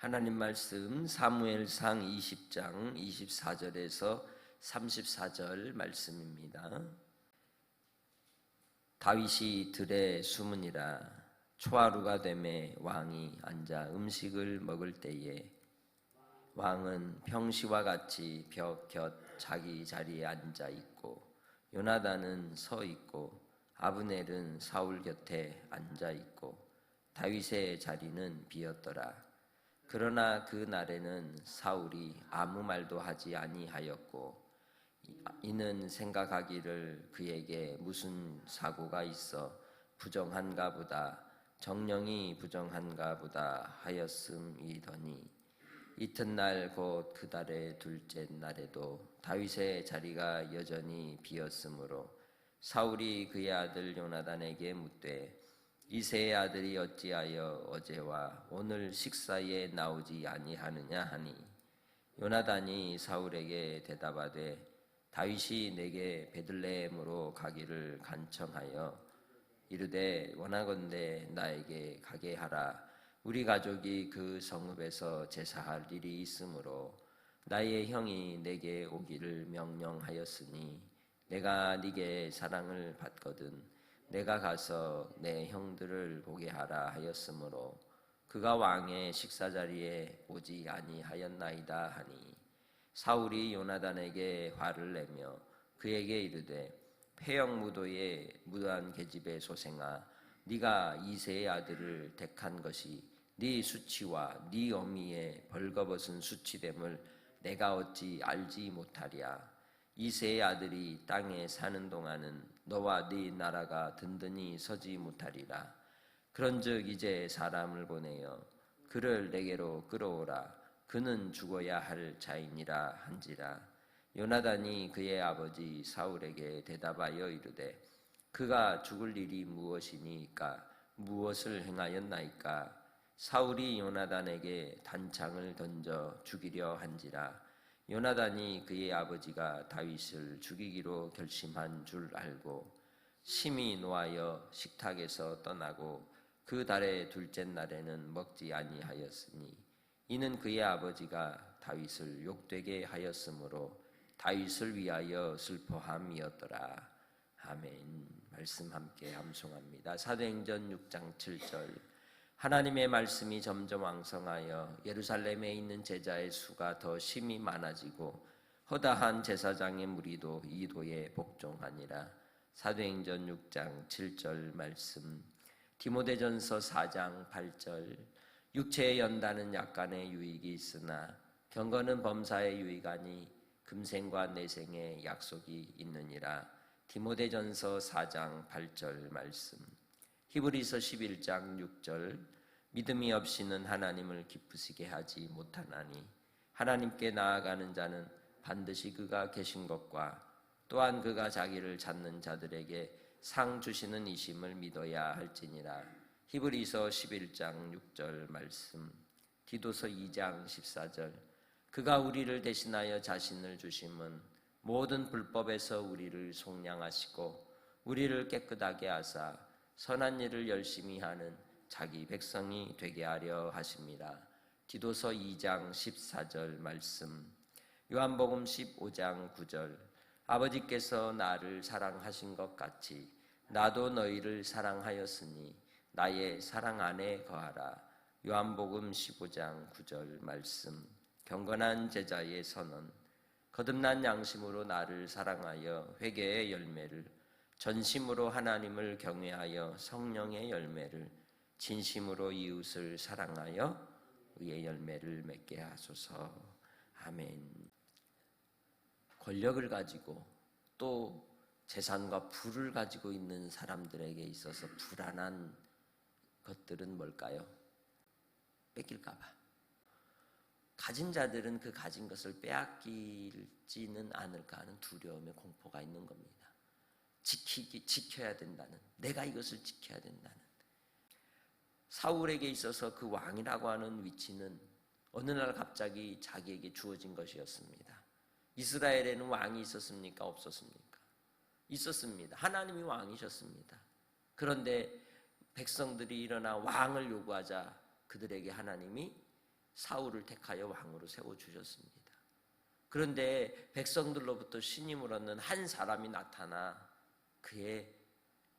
하나님 말씀 사무엘상 20장 24절에서 34절 말씀입니다. 다윗이 들에 숨으니라. 초하루가 되매 왕이 앉아 음식을 먹을 때에 왕은 평시와 같이 벽 곁 자기 자리에 앉아 있고 요나단은 서 있고 아브넬은 사울 곁에 앉아 있고 다윗의 자리는 비었더라. 그러나 그 날에는 사울이 아무 말도 하지 아니하였고 이는 생각하기를 그에게 무슨 사고가 있어 부정한가 보다 정령이 부정한가 보다 하였음이더니 이튿날 곧 그 달의 둘째 날에도 다윗의 자리가 여전히 비었으므로 사울이 그의 아들 요나단에게 묻되 이새의 아들이 어찌하여 어제와 오늘 식사에 나오지 아니하느냐 하니 요나단이 사울에게 대답하되 다윗이 내게 베들레헴으로 가기를 간청하여 이르되 원하건대 나에게 가게 하라. 우리 가족이 그 성읍에서 제사할 일이 있으므로 나의 형이 내게 오기를 명령하였으니 내가 네게 사랑을 받거든 내가 가서 내 형들을 보게 하라 하였으므로 그가 왕의 식사자리에 오지 아니하였나이다 하니 사울이 요나단에게 화를 내며 그에게 이르되 패역무도의 무도한 계집의 소생아 네가 이새의 아들을 택한 것이 네 수치와 네 어미의 벌거벗은 수치됨을 내가 어찌 알지 못하랴. 이새의 아들이 땅에 사는 동안은 너와 네 나라가 든든히 서지 못하리라. 그런즉 이제 사람을 보내어 그를 내게로 끌어오라. 그는 죽어야 할 자이니라 한지라. 요나단이 그의 아버지 사울에게 대답하여 이르되 그가 죽을 일이 무엇이니까 무엇을 행하였나이까. 사울이 요나단에게 단창을 던져 죽이려 한지라. 요나단이 그의 아버지가 다윗을 죽이기로 결심한 줄 알고 심히 노하여 식탁에서 떠나고 그 달의 둘째 날에는 먹지 아니하였으니 이는 그의 아버지가 다윗을 욕되게 하였으므로 다윗을 위하여 슬퍼함이었더라. 아멘. 말씀 함께 암송합니다. 사도행전 6장 7절 하나님의 말씀이 점점 왕성하여 예루살렘에 있는 제자의 수가 더 심히 많아지고 허다한 제사장의 무리도 이 도에 복종하니라. 사도행전 6장 7절 말씀. 디모데전서 4장 8절 육체의 연단은 약간의 유익이 있으나 경건은 범사의 유익하니 금생과 내생의 약속이 있느니라. 디모데전서 4장 8절 말씀. 히브리서 11장 6절 믿음이 없이는 하나님을 기쁘시게 하지 못하나니 하나님께 나아가는 자는 반드시 그가 계신 것과 또한 그가 자기를 찾는 자들에게 상 주시는 이심을 믿어야 할지니라. 히브리서 11장 6절 말씀. 디도서 2장 14절 그가 우리를 대신하여 자신을 주심은 모든 불법에서 우리를 속량하시고 우리를 깨끗하게 하사 선한 일을 열심히 하는 자기 백성이 되게 하려 하십니다. 디도서 2장 14절 말씀. 요한복음 15장 9절 아버지께서 나를 사랑하신 것 같이 나도 너희를 사랑하였으니 나의 사랑 안에 거하라. 요한복음 15장 9절 말씀. 경건한 제자의 선언. 거듭난 양심으로 나를 사랑하여 회개의 열매를, 전심으로 하나님을 경외하여 성령의 열매를, 진심으로 이웃을 사랑하여 의의 열매를 맺게 하소서. 아멘. 권력을 가지고 또 재산과 부를 가지고 있는 사람들에게 있어서 불안한 것들은 뭘까요? 뺏길까 봐. 가진 자들은 그 가진 것을 빼앗길지는 않을까 하는 두려움의 공포가 있는 겁니다. 지켜야 된다는, 내가 이것을 지켜야 된다는. 사울에게 있어서 그 왕이라고 하는 위치는 어느 날 갑자기 자기에게 주어진 것이었습니다. 이스라엘에는 왕이 있었습니까? 없었습니까? 있었습니다. 하나님이 왕이셨습니다. 그런데 백성들이 일어나 왕을 요구하자 그들에게 하나님이 사울을 택하여 왕으로 세워주셨습니다. 그런데 백성들로부터 신임을 얻는 한 사람이 나타나 그의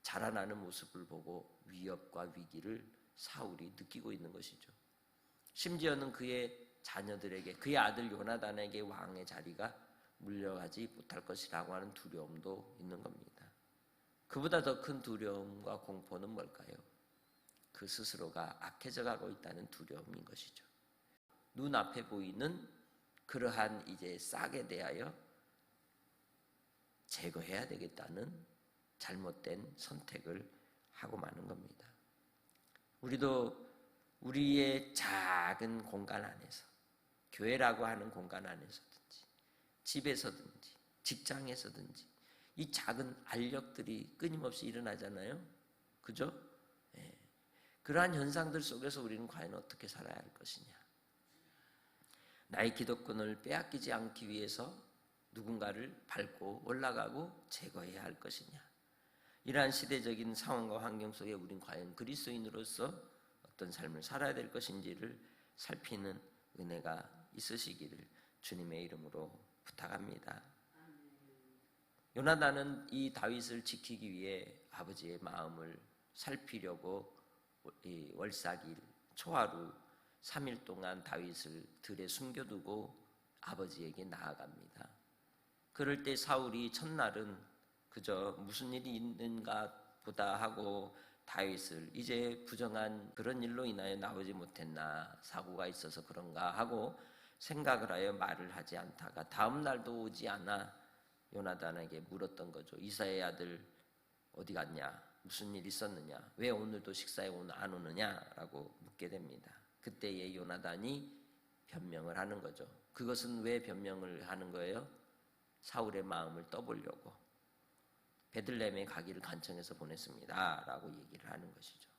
자라나는 모습을 보고 위협과 위기를 사울이 느끼고 있는 것이죠. 심지어는 그의 자녀들에게, 그의 아들 요나단에게 왕의 자리가 물려가지 못할 것이라고 하는 두려움도 있는 겁니다. 그보다 더 큰 두려움과 공포는 뭘까요? 그 스스로가 악해져 가고 있다는 두려움인 것이죠. 눈앞에 보이는 그러한 이제 싹에 대하여 제거해야 되겠다는 잘못된 선택을 하고 마는 겁니다. 우리도 우리의 작은 공간 안에서, 교회라고 하는 공간 안에서든지 집에서든지 직장에서든지 이 작은 알력들이 끊임없이 일어나잖아요. 그죠? 네. 그러한 현상들 속에서 우리는 과연 어떻게 살아야 할 것이냐. 나의 기득권을 빼앗기지 않기 위해서 누군가를 밟고 올라가고 제거해야 할 것이냐. 이러한 시대적인 상황과 환경 속에 우린 과연 그리스도인으로서 어떤 삶을 살아야 될 것인지를 살피는 은혜가 있으시기를 주님의 이름으로 부탁합니다. 요나단은 이 다윗을 지키기 위해 아버지의 마음을 살피려고 월삭일 초하루 3일 동안 다윗을 들에 숨겨두고 아버지에게 나아갑니다. 그럴 때 사울이 첫날은 그저 무슨 일이 있는가 보다 하고 다윗을 이제 부정한 그런 일로 인하여 나오지 못했나, 사고가 있어서 그런가 하고 생각을 하여 말을 하지 않다가 다음 날도 오지 않아 요나단에게 물었던 거죠. 이사의 아들 어디 갔냐? 무슨 일 있었느냐? 왜 오늘도 식사에 안 오느냐라고 묻게 됩니다. 그때에 요나단이 변명을 하는 거죠. 그것은 왜 변명을 하는 거예요? 사울의 마음을 떠보려고 베들레헴에 가기를 간청해서 보냈습니다 라고 얘기를 하는 것이죠.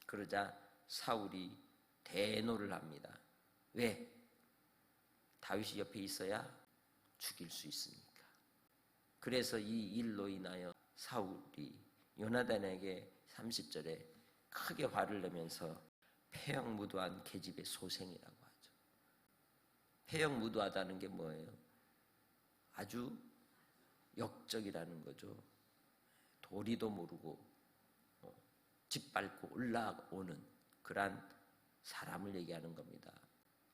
그러자 사울이 대노를 합니다. 왜? 다윗이 옆에 있어야 죽일 수 있으니까. 그래서 이 일로 인하여 사울이 요나단에게 30절에 크게 화를 내면서 폐역무도한 계집의 소생이라고 하죠. 폐역무도하다는 게 뭐예요? 아주 역적이라는 거죠. 도리도 모르고 짓밟고 올라오는 그러한 사람을 얘기하는 겁니다.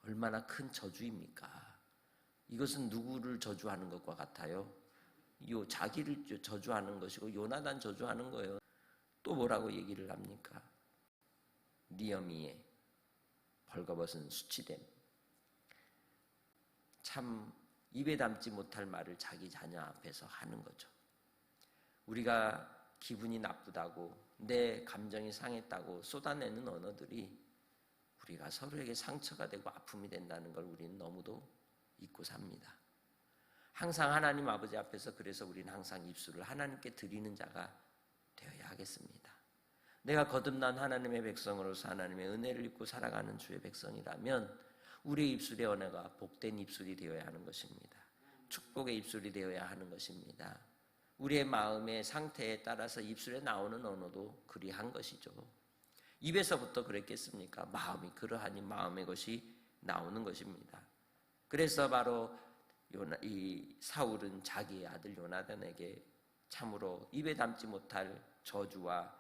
얼마나 큰 저주입니까? 이것은 누구를 저주하는 것과 같아요? 자기를 저주하는 것이고 요나단 저주하는 거예요. 또 뭐라고 얘기를 합니까? 니어미의 벌거벗은 수치됨. 참 입에 담지 못할 말을 자기 자녀 앞에서 하는 거죠. 우리가 기분이 나쁘다고 내 감정이 상했다고 쏟아내는 언어들이 우리가 서로에게 상처가 되고 아픔이 된다는 걸 우리는 너무도 잊고 삽니다. 항상 하나님 아버지 앞에서 그래서 우리는 항상 입술을 하나님께 드리는 자가 되어야 하겠습니다. 내가 거듭난 하나님의 백성으로서 하나님의 은혜를 입고 살아가는 주의 백성이라면 우리의 입술의 언어가 복된 입술이 되어야 하는 것입니다. 축복의 입술이 되어야 하는 것입니다. 우리의 마음의 상태에 따라서 입술에 나오는 언어도 그리한 것이죠. 입에서부터 그랬겠습니까? 마음이 그러하니 마음의 것이 나오는 것입니다. 그래서 바로 이 사울은 자기의 아들 요나단에게 참으로 입에 담지 못할 저주와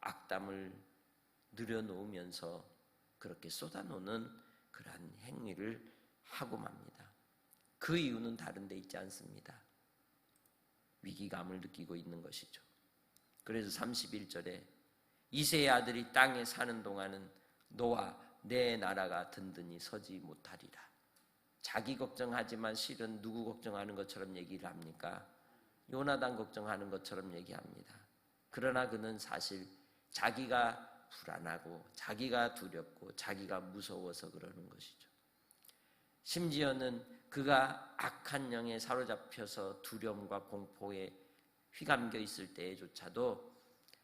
악담을 늘여놓으면서 그렇게 쏟아놓는 그러한 행위를 하고 맙니다. 그 이유는 다른 데 있지 않습니다. 위기감을 느끼고 있는 것이죠. 그래서 31절에 이새의 아들이 땅에 사는 동안은 너와 내 나라가 든든히 서지 못하리라. 자기 걱정하지만 실은 누구 걱정하는 것처럼 얘기를 합니까? 요나단 걱정하는 것처럼 얘기합니다. 그러나 그는 사실 자기가 불안하고 자기가 두렵고 자기가 무서워서 그러는 것이죠. 심지어는 그가 악한 영에 사로잡혀서 두려움과 공포에 휘감겨 있을 때에조차도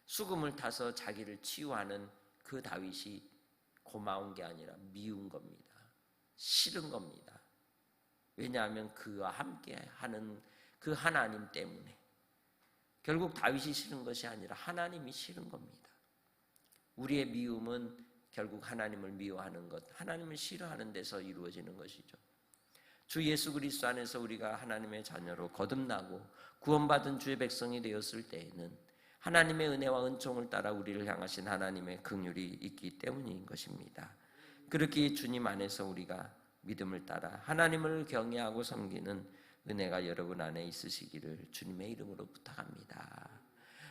수금을 타서 자기를 치유하는 그 다윗이 고마운 게 아니라 미운 겁니다. 싫은 겁니다. 왜냐하면 그와 함께 하는 그 하나님 때문에. 결국 다윗이 싫은 것이 아니라 하나님이 싫은 겁니다. 우리의 미움은 결국 하나님을 미워하는 것, 하나님을 싫어하는 데서 이루어지는 것이죠. 주 예수 그리스도 안에서 우리가 하나님의 자녀로 거듭나고 구원받은 주의 백성이 되었을 때에는 하나님의 은혜와 은총을 따라 우리를 향하신 하나님의 긍휼이 있기 때문인 것입니다. 그렇게 주님 안에서 우리가 믿음을 따라 하나님을 경외하고 섬기는 은혜가 여러분 안에 있으시기를 주님의 이름으로 부탁합니다.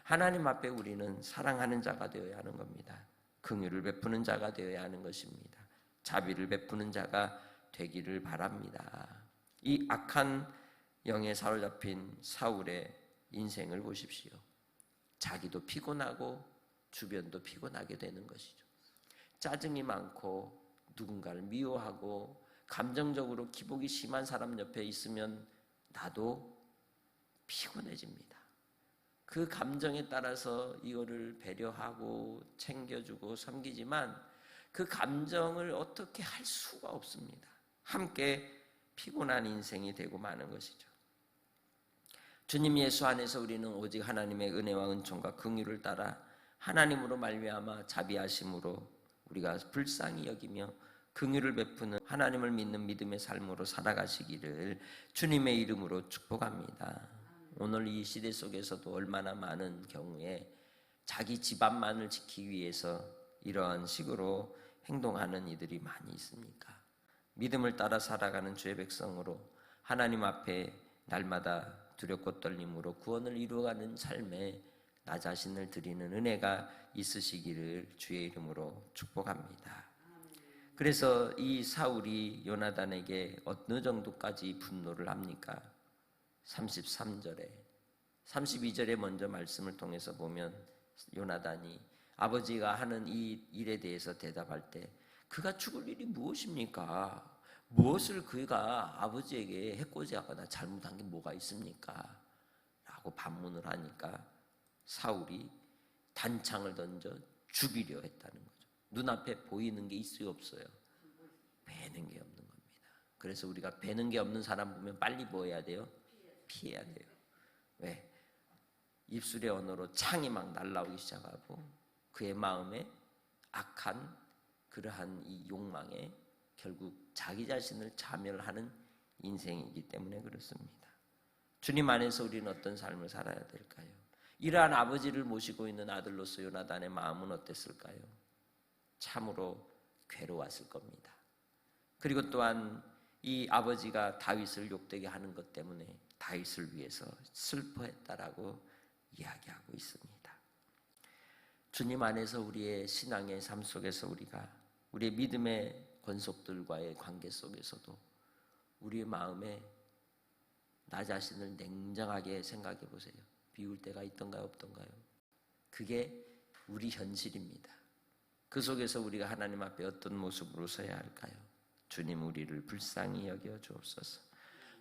하나님 앞에 우리는 사랑하는 자가 되어야 하는 겁니다. 긍휼을 베푸는 자가 되어야 하는 것입니다. 자비를 베푸는 자가 되기를 바랍니다. 이 악한 영에 사로잡힌 사울의 인생을 보십시오. 자기도 피곤하고 주변도 피곤하게 되는 것이죠. 짜증이 많고 누군가를 미워하고 감정적으로 기복이 심한 사람 옆에 있으면 나도 피곤해집니다. 그 감정에 따라서 이거를 배려하고 챙겨주고 섬기지만 그 감정을 어떻게 할 수가 없습니다. 함께 피곤한 인생이 되고 마는 것이죠. 주님 예수 안에서 우리는 오직 하나님의 은혜와 은총과 긍휼을 따라 하나님으로 말미암아 자비하심으로 우리가 불쌍히 여기며 긍휼을 베푸는 하나님을 믿는 믿음의 삶으로 살아가시기를 주님의 이름으로 축복합니다. 오늘 이 시대 속에서도 얼마나 많은 경우에 자기 집안만을 지키기 위해서 이러한 식으로 행동하는 이들이 많이 있습니까? 믿음을 따라 살아가는 주의 백성으로 하나님 앞에 날마다 두렵고 떨림으로 구원을 이루어가는 삶에 나 자신을 드리는 은혜가 있으시기를 주의 이름으로 축복합니다. 그래서 이 사울이 요나단에게 어느 정도까지 분노를 합니까? 33절에 32절에 먼저 말씀을 통해서 보면 요나단이 아버지가 하는 이 일에 대해서 대답할 때 그가 죽을 일이 무엇입니까? 무엇을 그가 아버지에게 해코지하거나 잘못한 게 뭐가 있습니까? 라고 반문을 하니까 사울이 단창을 던져 죽이려 했다는 거죠. 눈앞에 보이는 게 있어요, 없어요? 배는 게 없는 겁니다. 그래서 우리가 배는 게 없는 사람 보면 빨리 뭐 해야 돼요? 피해야 돼요. 왜? 입술의 언어로 창이 막 날라오기 시작하고 그의 마음에 악한 그러한 이 욕망에 결국 자기 자신을 자멸하는 인생이기 때문에 그렇습니다. 주님 안에서 우리는 어떤 삶을 살아야 될까요? 이러한 아버지를 모시고 있는 아들로서 요나단의 마음은 어땠을까요? 참으로 괴로웠을 겁니다. 그리고 또한 이 아버지가 다윗을 욕되게 하는 것 때문에 다윗을 위해서 슬퍼했다라고 이야기하고 있습니다. 주님 안에서 우리의 신앙의 삶 속에서 우리가 우리의 믿음의 권속들과의 관계 속에서도 우리의 마음에 나 자신을 냉정하게 생각해 보세요. 비울 때가 있던가요, 없던가요? 그게 우리 현실입니다. 그 속에서 우리가 하나님 앞에 어떤 모습으로 서야 할까요? 주님 우리를 불쌍히 여겨 주옵소서.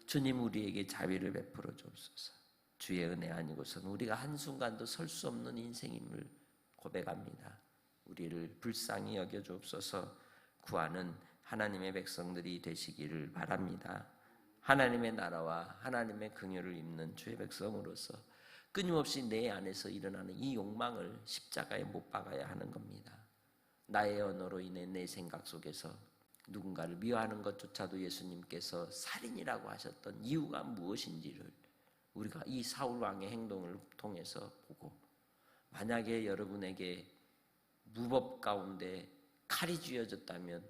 주님 우리에게 자비를 베풀어 주옵소서. 주의 은혜 아니고서는 우리가 한순간도 설 수 없는 인생임을 고백합니다. 우리를 불쌍히 여겨 주옵소서. 구하는 하나님의 백성들이 되시기를 바랍니다. 하나님의 나라와 하나님의 긍휼을 입는 주의 백성으로서 끊임없이 내 안에서 일어나는 이 욕망을 십자가에 못 박아야 하는 겁니다. 나의 언어로 인해 내 생각 속에서 누군가를 미워하는 것조차도 예수님께서 살인이라고 하셨던 이유가 무엇인지를 우리가 이 사울 왕의 행동을 통해서 보고, 만약에 여러분에게 무법 가운데 칼이 쥐어졌다면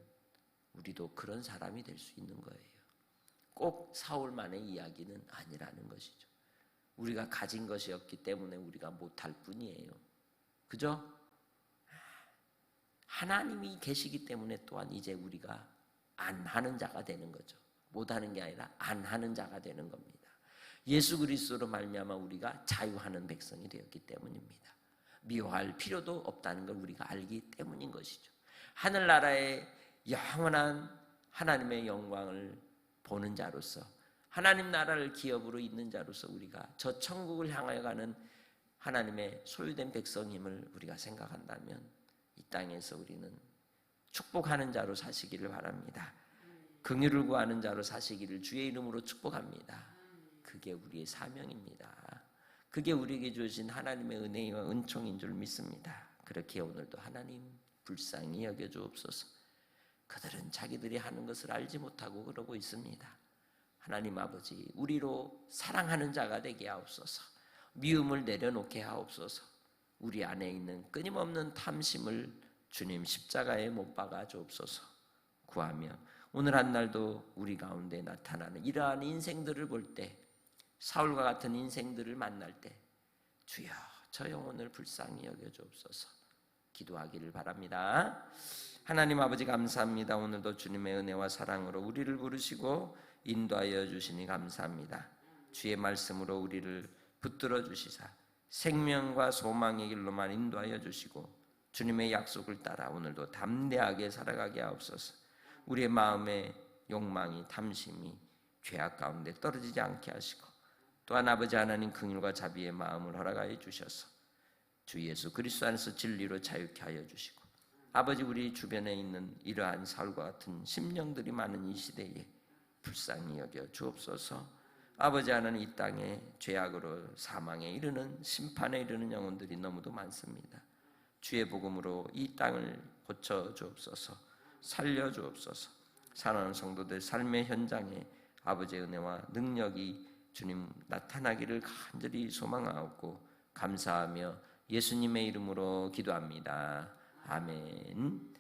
우리도 그런 사람이 될 수 있는 거예요. 꼭 사울만의 이야기는 아니라는 것이죠. 우리가 가진 것이 없기 때문에 우리가 못할 뿐이에요. 그죠? 하나님이 계시기 때문에 또한 이제 우리가 안 하는 자가 되는 거죠. 못하는 게 아니라 안 하는 자가 되는 겁니다. 예수 그리스도로 말미암아 우리가 자유하는 백성이 되었기 때문입니다. 미워할 필요도 없다는 걸 우리가 알기 때문인 것이죠. 하늘나라의 영원한 하나님의 영광을 보는 자로서, 하나님 나라를 기업으로 있는 자로서 우리가 저 천국을 향하여 가는 하나님의 소유된 백성임을 우리가 생각한다면 이 땅에서 우리는 축복하는 자로 사시기를 바랍니다. 긍휼을 구하는 자로 사시기를 주의 이름으로 축복합니다. 그게 우리의 사명입니다. 그게 우리에게 주신 하나님의 은혜와 은총인 줄 믿습니다. 그렇게 오늘도 하나님 불쌍히 여겨 주옵소서. 그들은 자기들이 하는 것을 알지 못하고 그러고 있습니다. 하나님 아버지, 우리로 사랑하는 자가 되게 하옵소서. 미움을 내려놓게 하옵소서. 우리 안에 있는 끊임없는 탐심을 주님 십자가에 못 박아 주옵소서 구하며, 오늘 한 날도 우리 가운데 나타나는 이러한 인생들을 볼 때, 사울과 같은 인생들을 만날 때 주여 저 영혼을 불쌍히 여겨 주옵소서 기도하기를 바랍니다. 하나님 아버지 감사합니다. 오늘도 주님의 은혜와 사랑으로 우리를 부르시고 인도하여 주시니 감사합니다. 주의 말씀으로 우리를 붙들어 주시사 생명과 소망의 길로만 인도하여 주시고 주님의 약속을 따라 오늘도 담대하게 살아가게 하옵소서. 우리의 마음의 욕망이, 탐심이 죄악 가운데 떨어지지 않게 하시고, 또한 아버지 하나님 긍휼과 자비의 마음을 허락하여 주셔서 주 예수 그리스도 안에서 진리로 자유케 하여 주시고, 아버지 우리 주변에 있는 이러한 사울과 같은 심령들이 많은 이 시대에 불쌍히 여겨 주옵소서. 아버지 하나님, 이 땅에 죄악으로 사망에 이르는, 심판에 이르는 영혼들이 너무도 많습니다. 주의 복음으로 이 땅을 고쳐 주옵소서. 살려 주옵소서. 사랑하는 성도들 삶의 현장에 아버지의 은혜와 능력이 주님 나타나기를 간절히 소망하고 감사하며 예수님의 이름으로 기도합니다. 아멘.